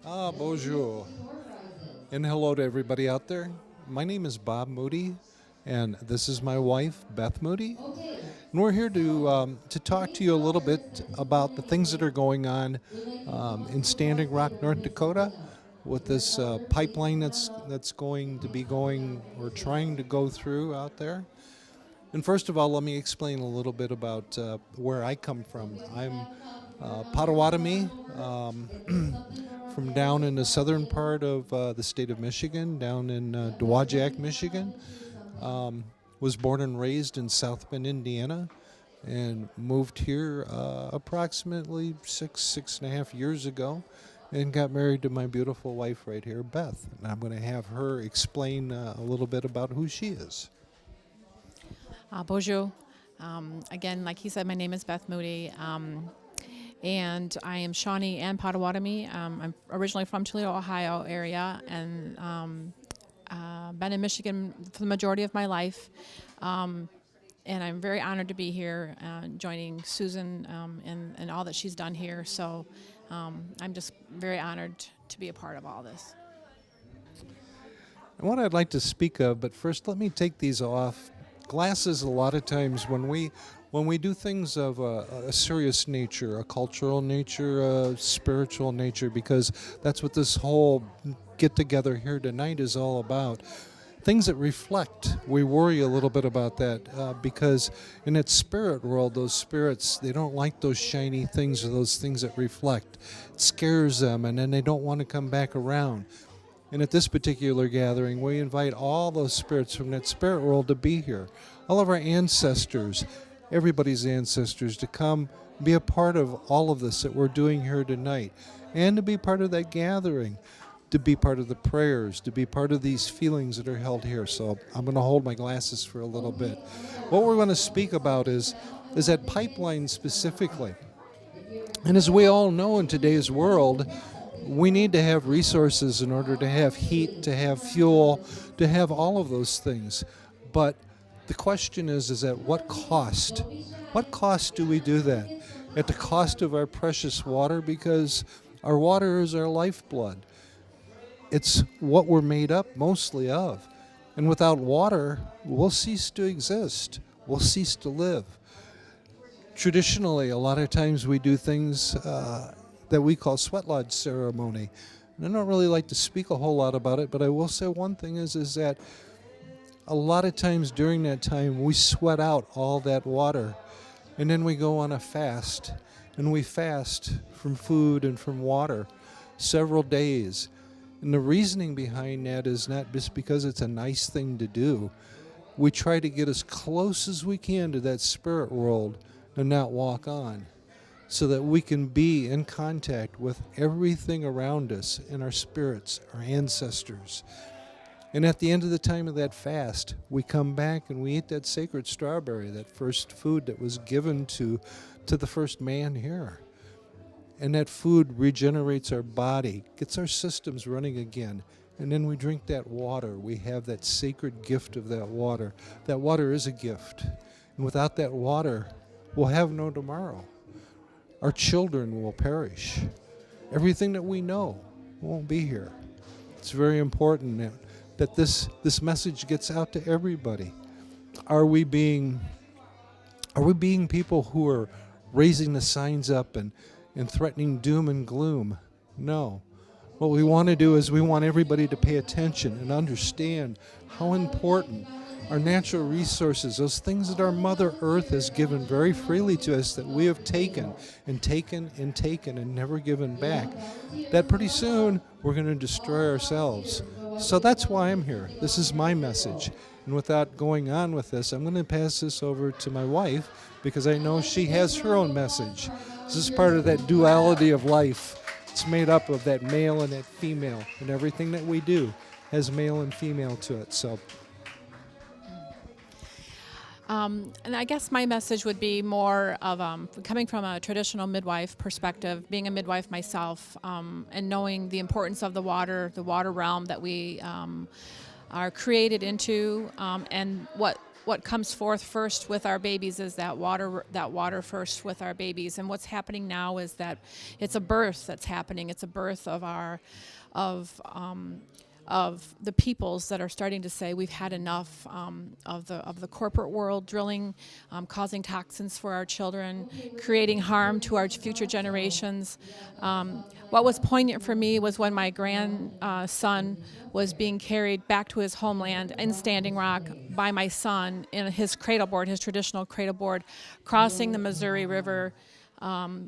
Bonjour. And hello to everybody out there. My name is Bob Moody, and this is my wife, Beth Moody. And we're here to talk to you a little bit about the things that are going on in Standing Rock, North Dakota, with this pipeline that's going to be going or trying to go through out there. And first of all, let me explain a little bit about where I come from. I'm Potawatomi, from down in the southern part of the state of Michigan, down in Dowagiac, Michigan. Was born and raised in South Bend, Indiana, and moved here approximately six and a half years ago, and got married to my beautiful wife right here, Beth. And I'm going to have her explain a little bit about who she is. Bonjour. Again, like he said, my name is Beth Moody, and I am Shawnee and Potawatomi. I'm originally from Toledo, Ohio area, and been in Michigan for the majority of my life. And I'm very honored to be here, joining Susan and all that she's done here. So I'm just very honored to be a part of all this. And what I'd like to speak of, but first let me take these off. Glasses, a lot of times when we do things of a serious nature, a cultural nature, a spiritual nature, because that's what this whole get together here tonight is all about. Things that reflect, we worry a little bit about that because in that spirit world, those spirits, they don't like those shiny things or those things that reflect. It scares them, and then they don't want to come back around. And at this particular gathering, we invite all those spirits from that spirit world to be here. All of our ancestors, everybody's ancestors, to come be a part of all of this that we're doing here tonight. And to be part of that gathering, to be part of the prayers, to be part of these feelings that are held here. So I'm going to hold my glasses for a little bit. What we're going to speak about is that pipeline specifically. And as we all know in today's world, we need to have resources in order to have heat, to have fuel, to have all of those things. But the question is at what cost? What cost do we do that? At the cost of our precious water, because our water is our lifeblood. It's what we're made up mostly of. And without water, we'll cease to exist. We'll cease to live. Traditionally, a lot of times we do things that we call sweat lodge ceremony. And I don't really like to speak a whole lot about it, but I will say one thing is that a lot of times during that time we sweat out all that water, and then we go on a fast, and we fast from food and from water several days. And the reasoning behind that is not just because it's a nice thing to do. We try to get as close as we can to that spirit world and not walk on, so that we can be in contact with everything around us and our spirits, our ancestors. And at the end of the time of that fast, we come back and we eat that sacred strawberry, that first food that was given to the first man here. And that food regenerates our body, gets our systems running again. And then we drink that water. We have that sacred gift of that water. That water is a gift. And without that water, we'll have no tomorrow. Our children will perish. Everything that we know won't be here. It's very important that this message gets out to everybody. Are we being people who are raising the signs up and threatening doom and gloom? No. What we want to do is we want everybody to pay attention and understand how important our natural resources, those things that our Mother Earth has given very freely to us, that we have taken and taken and taken and never given back, that pretty soon we're going to destroy ourselves. So that's why I'm here. This is my message. And without going on with this, I'm going to pass this over to my wife, because I know she has her own message. This is part of that duality of life. It's made up of that male and that female, and everything that we do has male and female to it. So. And I guess my message would be more of coming from a traditional midwife perspective, being a midwife myself, and knowing the importance of the water realm that we are created into, and what what comes forth first with our babies is that water first with our babies. And what's happening now is that it's a birth that's happening. It's a birth of the peoples that are starting to say we've had enough of the corporate world drilling, causing toxins for our children, creating harm to our future generations. What was poignant for me was when my grandson was being carried back to his homeland in Standing Rock by my son in his cradle board, his traditional cradle board, crossing the Missouri River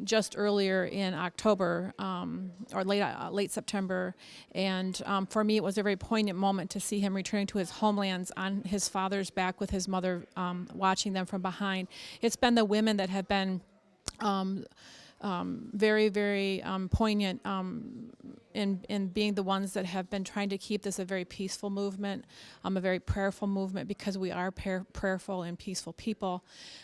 just earlier in October or late September. And for me, it was a very poignant moment to see him returning to his homelands on his father's back with his mother watching them from behind. It's been the women that have been very, very poignant in being the ones that have been trying to keep this a very peaceful movement, a very prayerful movement, because we are prayerful and peaceful people.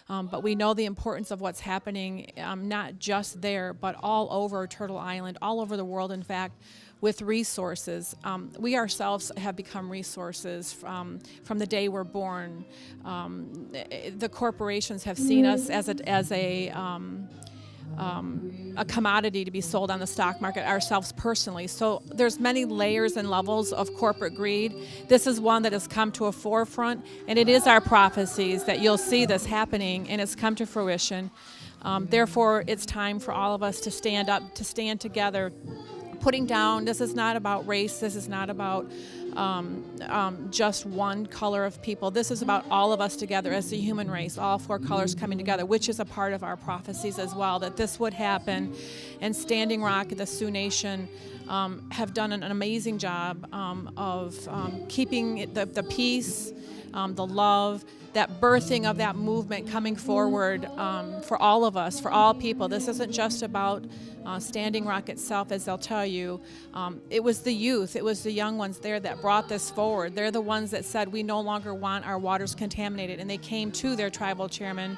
But we know the importance of what's happening, not just there, but all over Turtle Island, all over the world, in fact, with resources. We ourselves have become resources from the day we're born. The corporations have seen us as a commodity to be sold on the stock market, ourselves personally. So there's many layers and levels of corporate greed. This is one that has come to a forefront, and it is our prophecies that you'll see this happening, and it's come to fruition. Therefore, it's time for all of us to stand up, to stand together, putting down, this is not about race, this is not about just one color of people. This is about all of us together as the human race, all four colors coming together, which is a part of our prophecies as well, that this would happen. And Standing Rock, the Sioux Nation, have done an amazing job of keeping the peace, the love, that birthing of that movement coming forward for all of us, for all people. This isn't just about Standing Rock itself, as they'll tell you. It was the youth, it was the young ones there that brought this forward. They're the ones that said we no longer want our waters contaminated, and they came to their tribal chairman,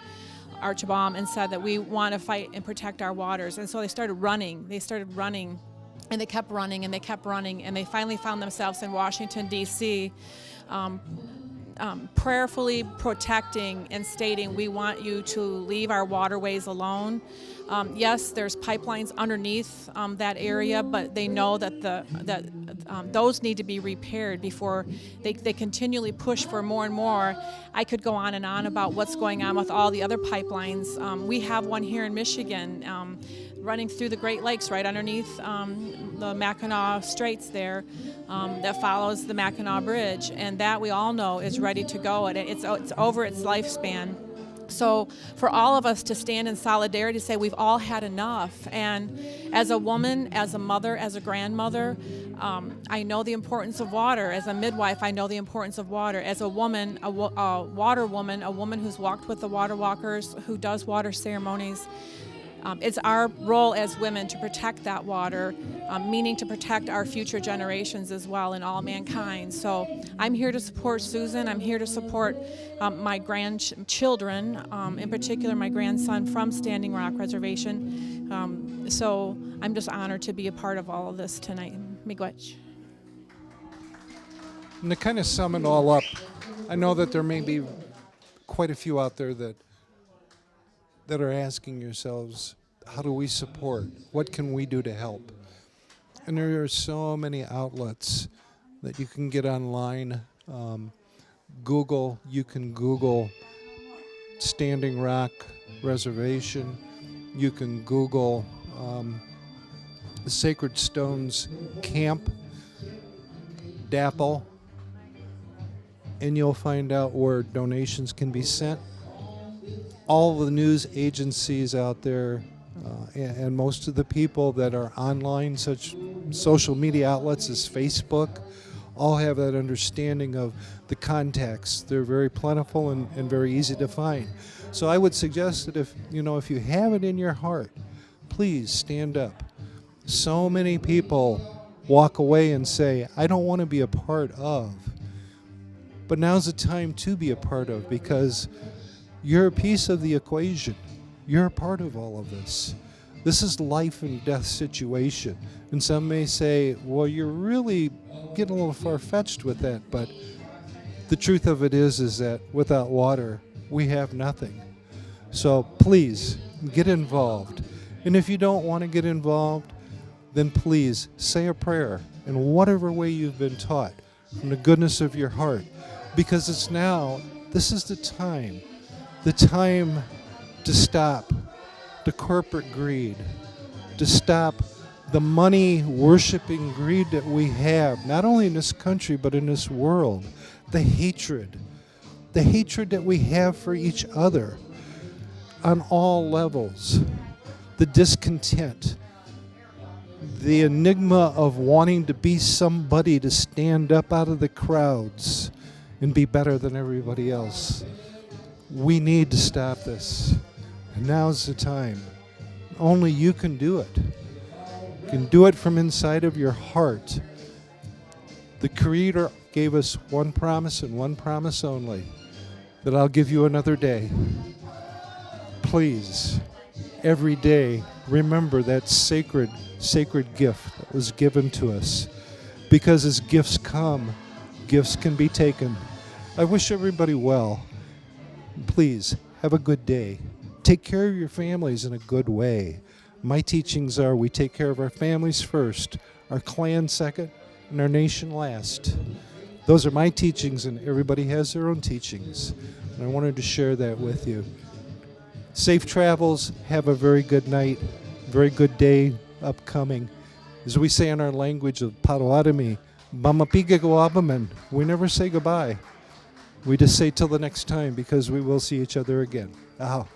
Archibald, and said that we want to fight and protect our waters. And so they started running, and they kept running, and they kept running, and they finally found themselves in Washington, D.C., prayerfully protecting and stating, we want you to leave our waterways alone. Yes, there's pipelines underneath that area, but they know that those need to be repaired before they continually push for more and more. I could go on and on about what's going on with all the other pipelines. We have one here in Michigan running through the Great Lakes right underneath the Mackinac Straits there that follows the Mackinac Bridge, and that we all know is ready to go, and it's over its lifespan. So for all of us to stand in solidarity, say we've all had enough. And as a woman, as a mother, as a grandmother, I know the importance of water. As a midwife, I know the importance of water. As a woman, a water woman, a woman who's walked with the water walkers, who does water ceremonies, it's our role as women to protect that water, meaning to protect our future generations as well and all mankind. So I'm here to support Susan. I'm here to support my grandchildren, in particular my grandson from Standing Rock Reservation. So I'm just honored to be a part of all of this tonight. Miigwech. And to kind of sum it all up, I know that there may be quite a few out there that are asking yourselves, how do we support? What can we do to help? And there are so many outlets that you can get online. You can Google Standing Rock Reservation. You can Google the Sacred Stones Camp, DAPL, and you'll find out where donations can be sent. All the news agencies out there and most of the people that are online, such social media outlets as Facebook, all have that understanding of the contacts. They're very plentiful and very easy to find. So I would suggest that if you have it in your heart, please stand up. So many people walk away and say, I don't want to be a part of. But now's the time to be a part of, because you're a piece of the equation. You're a part of all of this. This is life and death situation. And some may say, well, you're really getting a little far-fetched with that. But The truth of it is that without water, we have nothing. So please get involved. And if you don't want to get involved, then please say a prayer in whatever way you've been taught from the goodness of your heart. Because this is the time to stop the corporate greed, to stop the money worshiping greed that we have, not only in this country but in this world. The hatred that we have for each other on all levels, the discontent, the enigma of wanting to be somebody, to stand up out of the crowds and be better than everybody else. We need to stop this. And now's the time. Only you can do it. You can do it from inside of your heart. The Creator gave us one promise and one promise only, that I'll give you another day. Please, every day, remember that sacred gift that was given to us. Because as gifts come, gifts can be taken. I wish everybody well. Please, have a good day. Take care of your families in a good way. My teachings are we take care of our families first, our clan second, and our nation last. Those are my teachings, and everybody has their own teachings. And I wanted to share that with you. Safe travels. Have a very good night, very good day upcoming. As we say in our language of Potawatomi, Bamapigagoabaman. We never say goodbye. We just say till the next time, because we will see each other again. Aho.